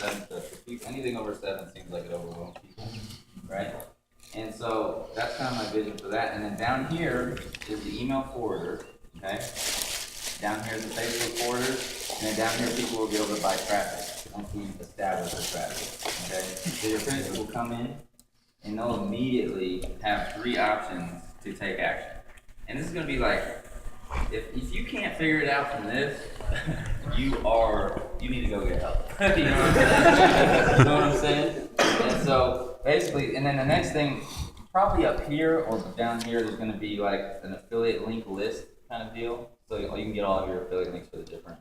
7 stuff. Anything over 7 seems like it overwhelms people, right? And so that's kind of my vision for that. And then down here is the email forwarder, okay? Down here is the Facebook forwarder, and then down here people will be able to buy traffic once we establish the traffic, okay? So your apprentices will come in, and they'll immediately have 3 options to take action. And this is going to be like, if you can't figure it out from this, you need to go get help. You know what I'm saying? And so basically, and then the next thing, probably up here or down here, there's going to be like an affiliate link list kind of deal. So you can get all of your affiliate links for the different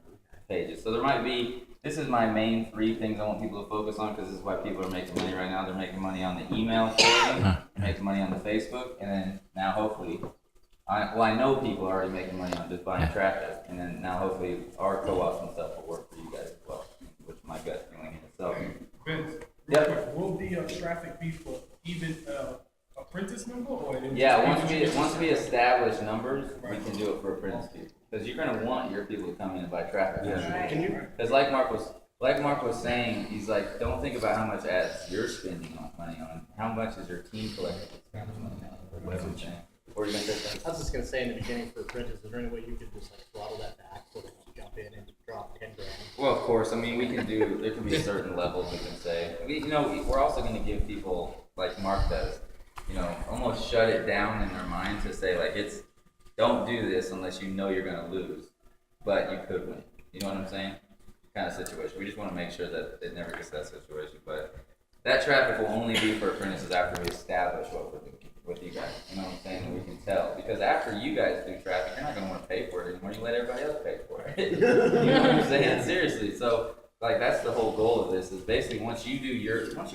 pages. So there might be, this is my main 3 things I want people to focus on, because this is why people are making money right now. They're making money on the email forwarding, they're making money on the Facebook, and then now hopefully, I know people are already making money on just buying traffic, and then now hopefully our co-ops and stuff will work for you guys as well, which my gut feeling is. So, Vince, yep. Will the traffic be for even apprentice number or? Yeah, once we establish numbers, we can do it for apprentice people, because you're going to want your people to come in and buy traffic. Because like Mark was saying, he's like, don't think about how much ads you're spending money on. How much is your team collectively spending money on? Or you gonna say something? I was just gonna say in the beginning for apprentices, is there any way you could just like throttle that back so that you jump in and drop 10 grand? Well, of course. I mean, there can be certain levels we can say. We're also gonna give people, like Mark does, almost shut it down in their mind to say like, don't do this unless you know you're gonna lose, but you could win. You know what I'm saying? Kind of situation. We just want to make sure that it never gets to that situation. But that traffic will only be for apprentices after we establish what we're doing with you guys. You know what I'm saying? And we can tell. Because after you guys do traffic, you're not going to want to pay for it anymore. You let everybody else pay for it. You know what I'm saying? Seriously. So, like, that's the whole goal of this, is basically once you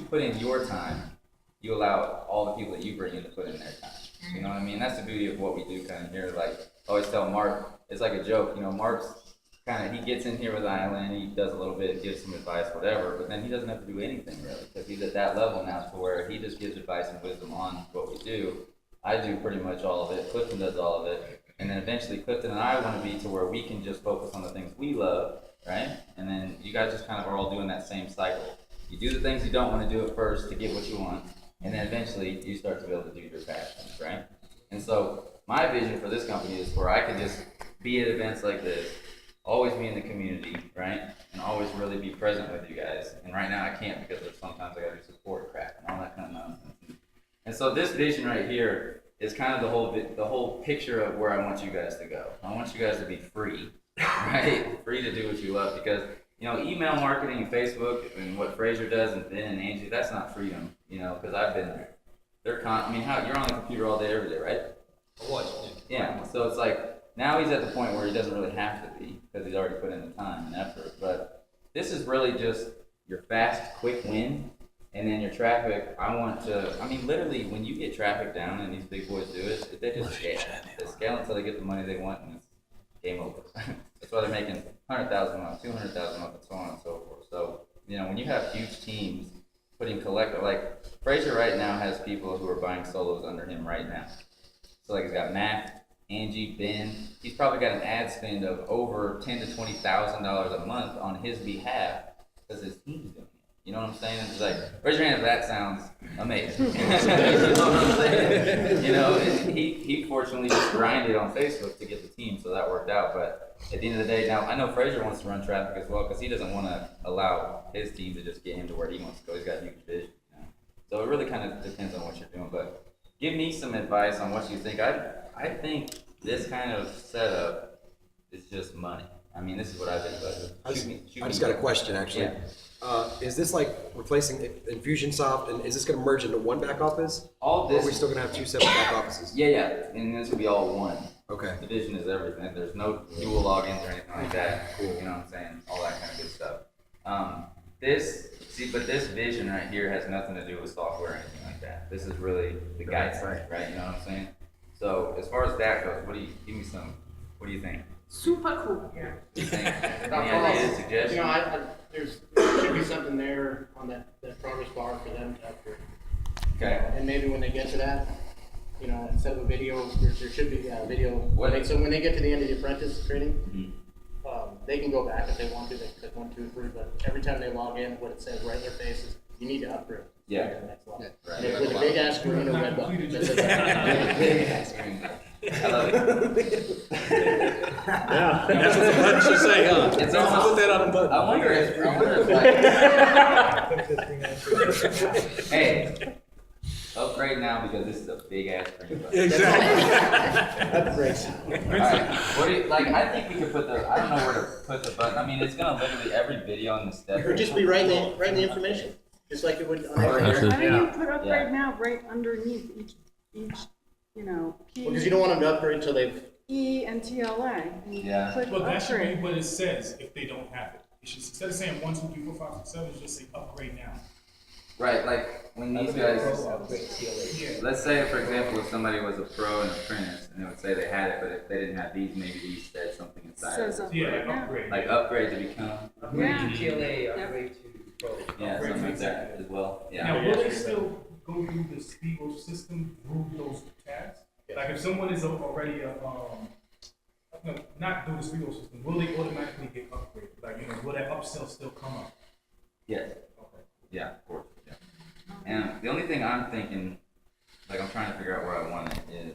put in your time, you allow all the people that you bring in to put in their time. You know what I mean? That's the beauty of what we do kind of here. Like, I always tell Mark, it's like a joke. Mark's he gets in here with Island, he does a little bit, gives some advice, whatever, but then he doesn't have to do anything really, because he's at that level now to where he just gives advice and wisdom on what we do. I do pretty much all of it, Clifton does all of it, and then eventually Clifton and I want to be to where we can just focus on the things we love, right? And then you guys just kind of are all doing that same cycle. You do the things you don't want to do at first to get what you want, and then eventually you start to be able to do your passions, right? And so my vision for this company is where I could just be at events like this, always be in the community, right? And always really be present with you guys. And right now I can't, because there's sometimes I gotta do support crap and all that kind of nonsense. And so this vision right here is kind of the whole picture of where I want you guys to go. I want you guys to be free, right? Free to do what you love, because email marketing and Facebook and what Fraser does and Ben and Angie, that's not freedom, because I've been there. You're on the computer all day, every day, right? I was. Yeah. So it's like, now he's at the point where he doesn't really have to be, because he's already put in the time and effort. But this is really just your fast, quick win, and then your traffic. Literally, when you get traffic down, and these big boys do it, they just scale. They scale until they get the money they want, and it's game over. That's why they're making 100,000 a month, 200,000 a month, and so on and so forth. So, when you have huge teams putting collective, like Fraser right now has people who are buying solos under him right now. So like he's got Matt, Angie, Ben, he's probably got an ad spend of over $10,000 to $20,000 a month on his behalf, because his team's doing it. You know what I'm saying? It's like, raise your hand if that sounds amazing. You know what I'm saying? He fortunately just grinded on Facebook to get the team, so that worked out. But at the end of the day, now I know Fraser wants to run traffic as well, because he doesn't want to allow his team to just get him to where he wants to go. He's got a huge vision. So it really kind of depends on what you're doing. But give me some advice on what you think. I think this kind of setup is just money. This is what I think. I just got a question, actually. Yeah. Is this like replacing Infusionsoft, and is this going to merge into one back office? All this. Or are we still going to have 2 separate back offices? Yeah. And this will be all one. Okay. Division is everything. There's no dual logins or anything like that. Cool. You know what I'm saying? All that kind of good stuff. But this vision right here has nothing to do with software or anything like that. This is really the guidance, right? You know what I'm saying? So as far as that goes, what do you think? Super cool. Yeah. You think? Any ideas, suggestions? There should be something there on that progress bar for them to upgrade. Okay. And maybe when they get to that, instead of a video, there should be a video. What? So when they get to the end of the apprentice training, Mm-hmm. they can go back if they want to, they can click 1, 2, 3, but every time they log in, what it says right in their face is, you need to upgrade. Yeah. To the next level. Right. And with a big ass screen or red button. that says that. I love it. Yeah, that's what the button should say, huh? It's Let's almost- put that on the button. I wonder if like, hey, upgrade now because this is a big ass screen. Exactly. Upgrades. Alright, what do you, like, I think we could put the, I don't know where to put the button, I mean, it's gonna literally, every video on the step. Or just be writing the information, just like it would on Or- every. I mean, Yeah. you put Yeah. upgrade now right underneath each, you know, Because you don't want them to upgrade until they've. E and TLA. And you Yeah. click Well, that should be upgrade. what it says if they don't have it. It should, instead of saying 1, 2, 3, 4, 5, 6, 7, just say upgrade now. Right, like, when these guys, Yeah. let's say, for example, if somebody was a pro and apprentice, and they would say they had it, but if they didn't have these, maybe these said something inside. Says of it. Yeah, upgrade now. upgrade. Like, upgrade to become, Yeah. TLA, upgrade to pro. yeah, something like that as well, yeah. Now, will they still go through the Spiegel system through those tabs? Like if someone is already no, not through the Spiegel system, will they automatically get upgraded? Like, you know, will that upsell still come up? Yes. Okay. Yeah, of course, yeah. And the only thing I'm thinking, like I'm trying to figure out where I want it is,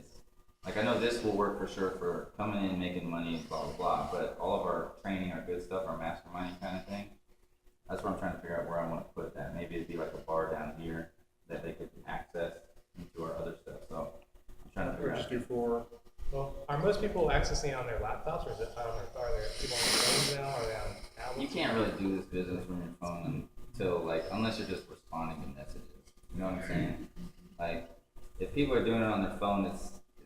like I know this will work for sure for coming in, making money, blah, blah, blah, but all of our training, our good stuff, our masterminding kind of thing, that's what I'm trying to figure out where I want to put that. Maybe it'd be like a bar down here that they could access into our other stuff, so I'm trying to figure Or out. just do 4. Well, are most people accessing on their laptops, or is it on their, are there people on their phones now, or are they on tablets? You can't really do this business from your phone until like, unless you're just responding to messages. You know what I'm saying? Like, if people are doing it on their phone,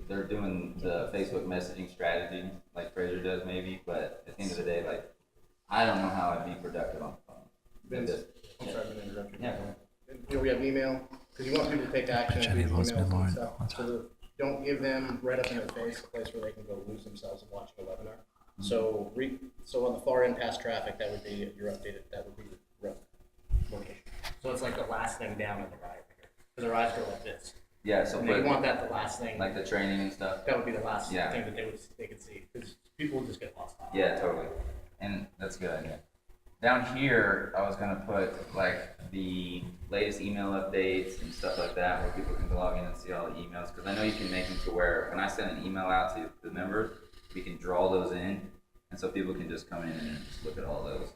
they're doing the Facebook messaging strategy, like Fraser does maybe. But at the end of the day, like, I don't know how I'd be productive on the phone. Vince, Just- I'm sorry to interrupt you. Yeah. You know, we have email, because you want people to take action and read emails and stuff. So don't give them right up in their face a place where they can go lose themselves in watching a webinar. So so on the far end past traffic, that would be your updated, that would be your location. So it's like the last thing down in the right, because their eyes go like this. Yeah, so And they put want that the last thing, like the training and stuff. that would be the last Yeah. thing that they could see, because people would just get lost. Yeah, totally. And that's a good idea. Down here, I was gonna put like the latest email updates and stuff like that, where people can log in and see all the emails. Because I know you can make them to where when I send an email out to the members, we can draw those in, and so people can just come in and just look at all those.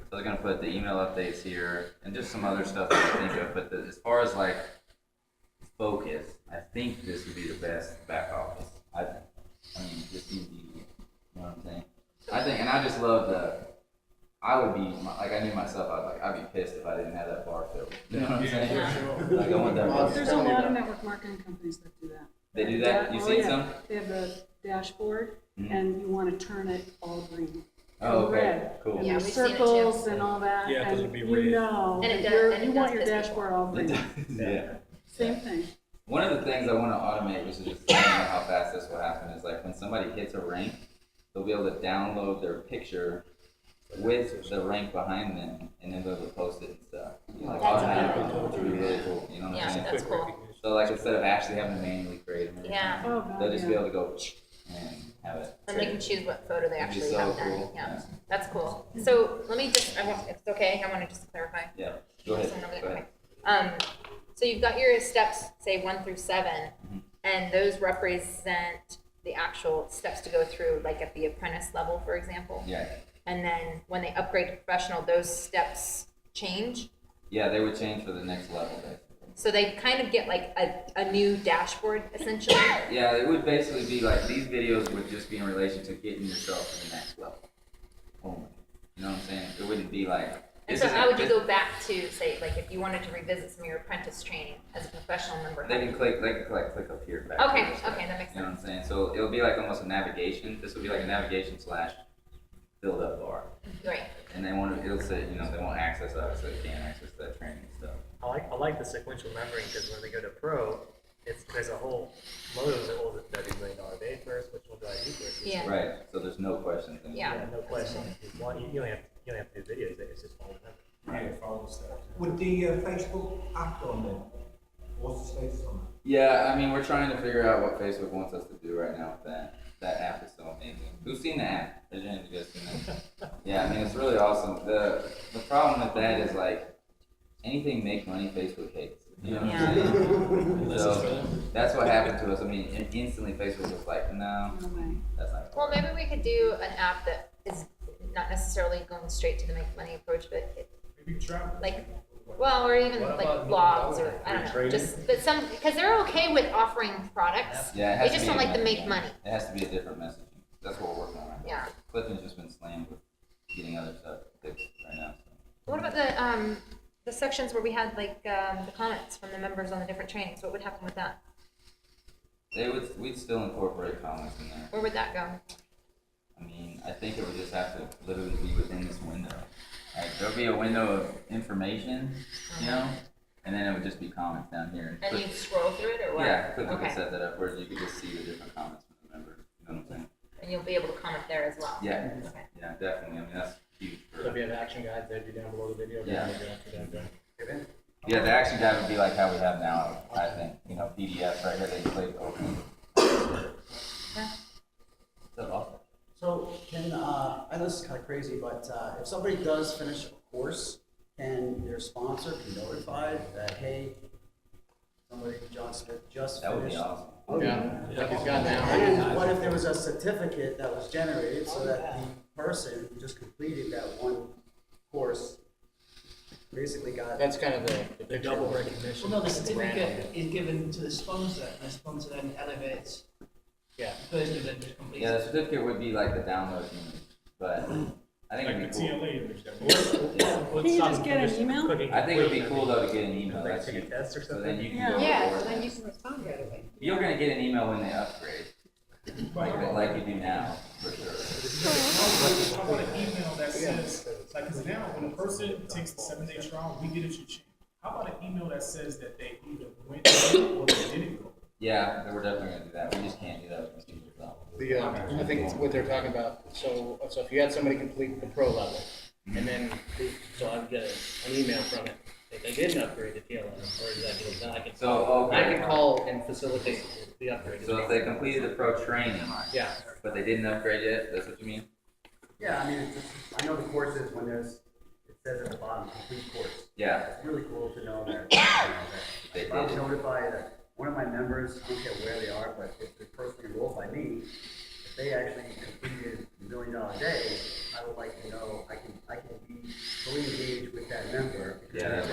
So I was gonna put the email updates here and just some other stuff that I think of. But as far as like focus, I think this would be the best back office. I mean, just easy. You know what I'm saying? I think, and I just love I would be, like I knew myself, I'd be pissed if I didn't have that bar filled. You know what I'm saying? Like I want that bar. There's a lot of network marketing companies that do that. They do that? You Oh, seen yeah. some? They have a dashboard, Mhm. and you want to turn it all green. Oh, or okay, red. cool. And Yeah, there's we've seen it too. circles and all that, Yeah, 'cause it'd and be you red. know, And it that does- you're- and it you does want your piss people dashboard all green. Yeah. Same thing. One of the things I want to automate, which is just, I don't know how fast this will happen, is like when somebody hits a rank, they'll be able to download their picture with the rank behind them, and then be able to post it and stuff. You know, like That's automatically, amazing. which would be really cool. You know what I'm Yeah, saying? that's cool. So like instead of actually having to manually create them, Yeah. Oh, God, they'll just be yeah. able to go and have it. And they can choose what photo they It'd be actually so have done. cool. Yeah, that's cool. So let me just, if it's okay, I want to just clarify. Yeah. Go ahead. Someone over Go there, ahead. okay. So you've got your steps, say 1 through 7, Mhm. and those represent the actual steps to go through, like at the apprentice level, for example. Yeah. And then when they upgrade to professional, those steps change. Yeah, they would change for the next level, basically. So they kind of get like a new dashboard, essentially. Yeah, it would basically be like these videos would just be in relation to getting yourself to the next level. Only. You know what I'm saying? It wouldn't be like. And this so is- how would you this- go back to, say, like if you wanted to revisit some of your apprentice training as a professional member? They can click up here. Back Okay, here, so, okay, that makes You know what sense. I'm saying? So it'll be like almost a navigation. This would be like a navigation / build up bar. Great. And they want it'll say, you know, they won't access us, so they can't access that training and stuff. I like the sequential numbering, because when they go to pro, there's a whole load of, oh, do I do $1 million day first, which one do I do first? Yeah. Right. So there's no questions. anymore. Yeah. Yeah, no question. You only have to do videos, it's just all the time. Yeah, follow the steps. Would the Facebook app on there? What's the status on that? Yeah, I mean, we're trying to figure out what Facebook wants us to do right now with that. That app is so amazing. Who's seen the app? Raise your hand if you guys seen that. Yeah, I mean, it's really awesome. The problem with that is like, anything make money, Facebook hates. You know what I'm saying? So that's what happened to us. I mean, instantly Facebook was like, no, that's not. Well, maybe we could do an app that is not necessarily going straight to the make money approach, but Maybe travel. like, well, or even What like about blogs or, I don't know, training? just, but some, because they're okay with offering products. Yeah, it They has to just be don't a like the message. make money. It has to be a different messaging. That's what we're working on right now. Yeah. Clifton's just been slammed with getting other stuff fixed right now. So. What about the sections where we had like, the comments from the members on the different trainings? What would happen with that? We'd still incorporate comments in there. Where would that go? I mean, I think it would just have to literally be within this window. Like, there'll be a window of information, you know, and then it would just be comments down here. And you'd scroll through it or what? Yeah, Clifton could Okay. set that up where you could just see the different comments from the members. You know what I'm saying? And you'll be able to comment there as well? Yeah. Okay. Yeah, definitely. I mean, that's huge. So if you have action guides, they'd be down below the video. Yeah. Okay. Yeah, the action guide would be like how we have now, I think. You know, PDFs right here, they click open. Yeah. So awesome. So can, I know this is kind of crazy, but if somebody does finish a course, can their sponsor be notified that, hey, somebody, John Smith, just That would be finished? awesome. Yeah, like he's got now. And what if there was a certificate that was generated so that the person who just completed that one course basically got That's kind of the picture. double recognition? Well, no, the certificate is given to the sponsor, and the sponsor then elevates Yeah. the person who then just completes Yeah, the it. certificate would be like the download image, but I think Like it'd the be cool. TLA image that Can you just get an email? I think it'd be cool though to get an email. Like That's take a huge. test or So something? then you can Yeah. go. Yeah, forward. so then you can respond right away. You're gonna get an email when they upgrade, like you do now, for sure. I want an email that says, like, cause now when a person takes the 7-day trial, we get a change. How about an email that says that they either went or they didn't go? Yeah, we're definitely gonna do that. We just can't do that with computers though. I think what they're talking about, so if you had somebody complete the pro level, and then, so I'd get an email from it, if they didn't upgrade the TLM, or exactly, then I can, So, I okay. can call and facilitate the upgrade. So if they completed the pro training, Yeah, but they didn't upgrade yet, that's what you mean? Yeah, I mean, it's just, I know the courses when there's, it says at the bottom, complete course. Yeah, It's really cool to know that, they if I was did. notified that one of my members, I don't care where they are, but if the person enrolled by me, if they actually completed $1 million a day, I would like to know, I can be fully engaged with that member. Yeah,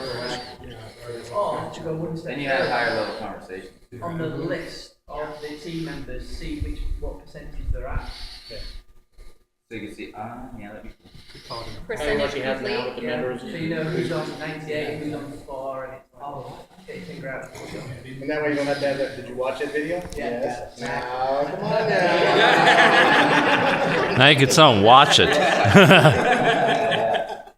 Or to go one step then you have further, higher level conversations. on the list of the team members, see what percentage they're at. So you can see, yeah, that'd be cool. how Percentage much you have now with complete. the members, So you know who's on 98, who's on 4, and it's like, oh, okay, figure out. and that way you don't have to have that, did you watch that video? Yes. Now, come on now. Now you can tell them, watch it.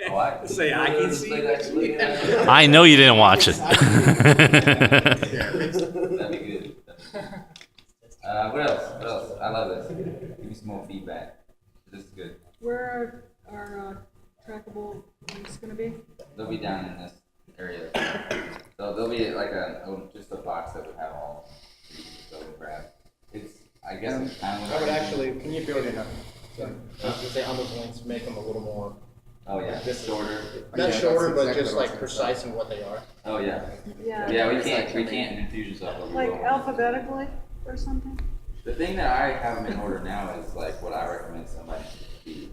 Oh, I can Say, I can see that. I know you didn't watch it. That'd be good. What else? What else? I love this. Give me some more feedback. This is good. Where are trackable links gonna be? They'll be down in this area. So there'll be like just a box that would have all of them. So we grab. It's, I guess it's kind of. I would actually, can you build it up? So, just say on those links, make them a little more, Oh yeah, This- shorter. not shorter, but just like precise in what they are. Oh yeah. Yeah. Yeah, we can't in Infusionsoft. Like alphabetically or something? The thing that I have them in order now is like what I recommend somebody should be.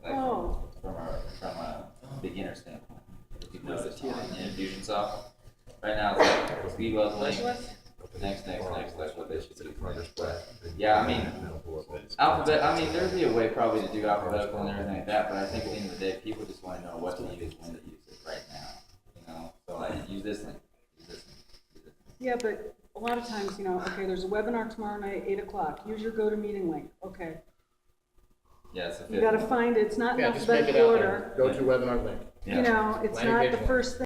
Like Oh. from a beginner standpoint. If you've noticed on Infusionsoft, right now it's like speed leveling, next, that's what they should do. But yeah, I mean, alphabet. I mean, there'd be a way probably to do alphabetical and everything like that. But I think at the end of the day, people just want to know what to use when to use it right now. You know, so like use this link, use this link, use this link. Yeah, but a lot of times, okay, there's a webinar tomorrow night, 8 o'clock. Use your GoToMeeting link. Okay. Yeah, it's a You gotta find it. It's not in Yeah, just make it alphabetical out order. there, go to webinar link. Yeah. You know, it's Landing not page the one. first thing.